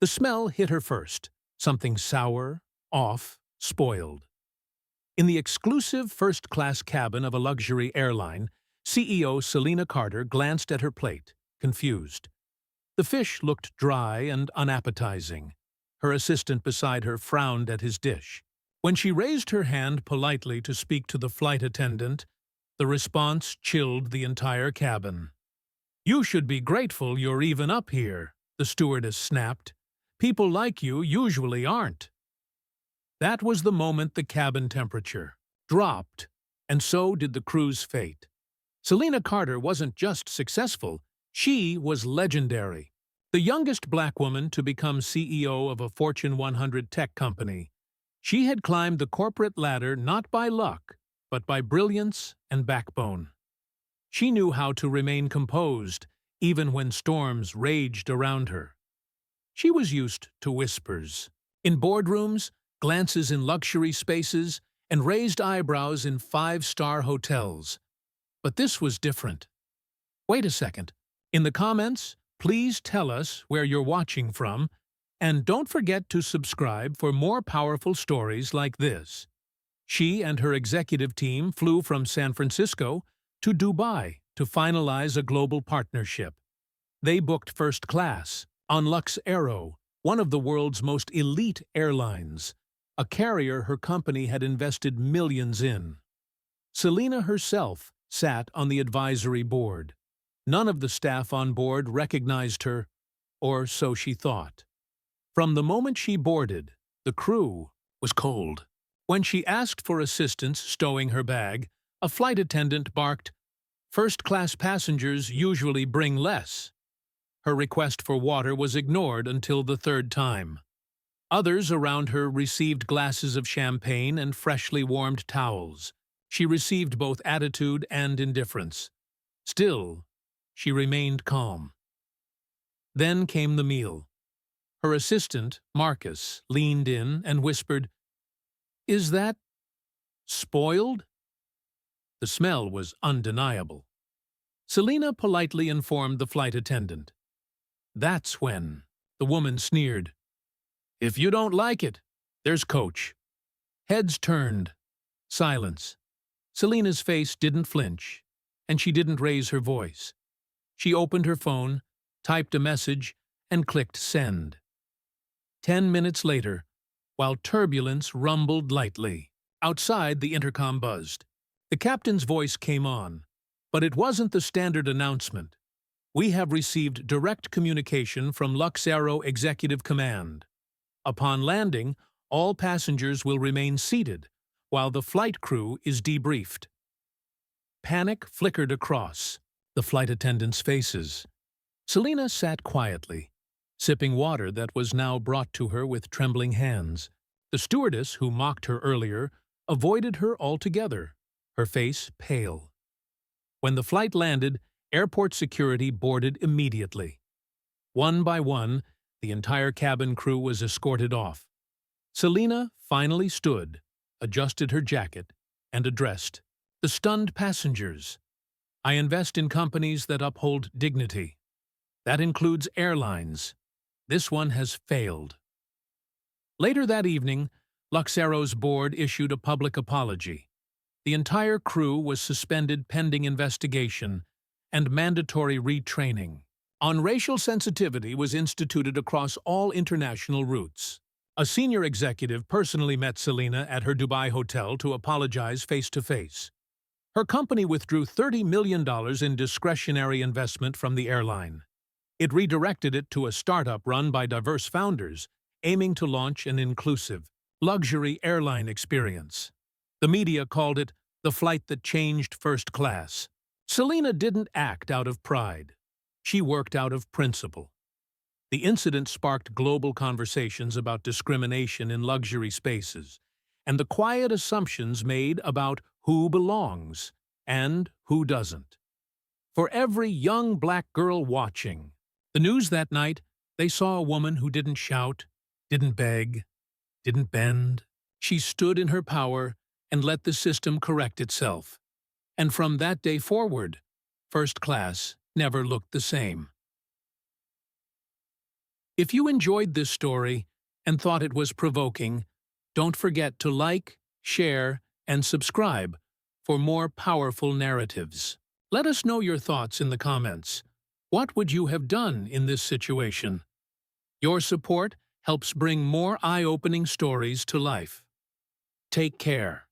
The smell hit her first, something sour, off, spoiled. In the exclusive first-class cabin of a luxury airline, CEO Selena Carter glanced at her plate, confused. The fish looked dry and unappetizing. Her assistant beside her frowned at his dish. When she raised her hand politely to speak to the flight attendant, the response chilled the entire cabin. "You should be grateful you're even up here," the stewardess snapped. "People like you usually aren't." That was the moment the cabin temperature dropped, and so did the crew's fate. Selena Carter wasn't just successful, she was legendary. The youngest black woman to become CEO of a Fortune 100 tech company. She had climbed the corporate ladder not by luck, but by brilliance and backbone. She knew how to remain composed, even when storms raged around her. She was used to whispers. In boardrooms, glances in luxury spaces, and raised eyebrows in five-star hotels. But this was different. Wait a second. In the comments, please tell us where you're watching from, and don't forget to subscribe for more powerful stories like this. She and her executive team flew from San Francisco to Dubai to finalize a global partnership. They booked first class on Lux Aero, one of the world's most elite airlines, a carrier her company had invested millions in. Selena herself sat on the advisory board. None of the staff on board recognized her, or so she thought. From the moment she boarded, the crew was cold. When she asked for assistance stowing her bag, a flight attendant barked, "First-class passengers usually bring less." Her request for water was ignored until the third time. Others around her received glasses of champagne and freshly warmed towels. She received both attitude and indifference. Still, she remained calm. Then came the meal. Her assistant, Marcus, leaned in and whispered, "Is that spoiled?" The smell was undeniable. Selena politely informed the flight attendant. That's when the woman sneered, "If you don't like it, there's Coach." Heads turned. Silence. Selena's face didn't flinch, and she didn't raise her voice. She opened her phone, typed a message, and clicked send. 10 minutes later, while turbulence rumbled lightly, outside the intercom buzzed. The captain's voice came on, but it wasn't the standard announcement. "We have received direct communication from Lux Aero Executive Command. Upon landing, all passengers will remain seated, while the flight crew is debriefed." Panic flickered across the flight attendants' faces. Selena sat quietly, sipping water that was now brought to her with trembling hands. The stewardess, who mocked her earlier, avoided her altogether, her face pale. When the flight landed, airport security boarded immediately. One by one, the entire cabin crew was escorted off. Selena finally stood, adjusted her jacket, and addressed the stunned passengers. "I invest in companies that uphold dignity. That includes airlines. This one has failed." Later that evening, Lux Aero's board issued a public apology. The entire crew was suspended pending investigation and mandatory retraining. On racial sensitivity was instituted across all international routes. A senior executive personally met Selena at her Dubai hotel to apologize face-to-face. Her company withdrew $30 million in discretionary investment from the airline. It redirected it to a startup run by diverse founders, aiming to launch an inclusive, luxury airline experience. The media called it the flight that changed first class. Selena didn't act out of pride. She worked out of principle. The incident sparked global conversations about discrimination in luxury spaces and the quiet assumptions made about who belongs and who doesn't. For every young black girl watching the news that night, they saw a woman who didn't shout, didn't beg, didn't bend. She stood in her power and let the system correct itself. And from that day forward, first class never looked the same. If you enjoyed this story and thought it was provoking, don't forget to like, share, and subscribe for more powerful narratives. Let us know your thoughts in the comments. What would you have done in this situation? Your support helps bring more eye-opening stories to life. Take care.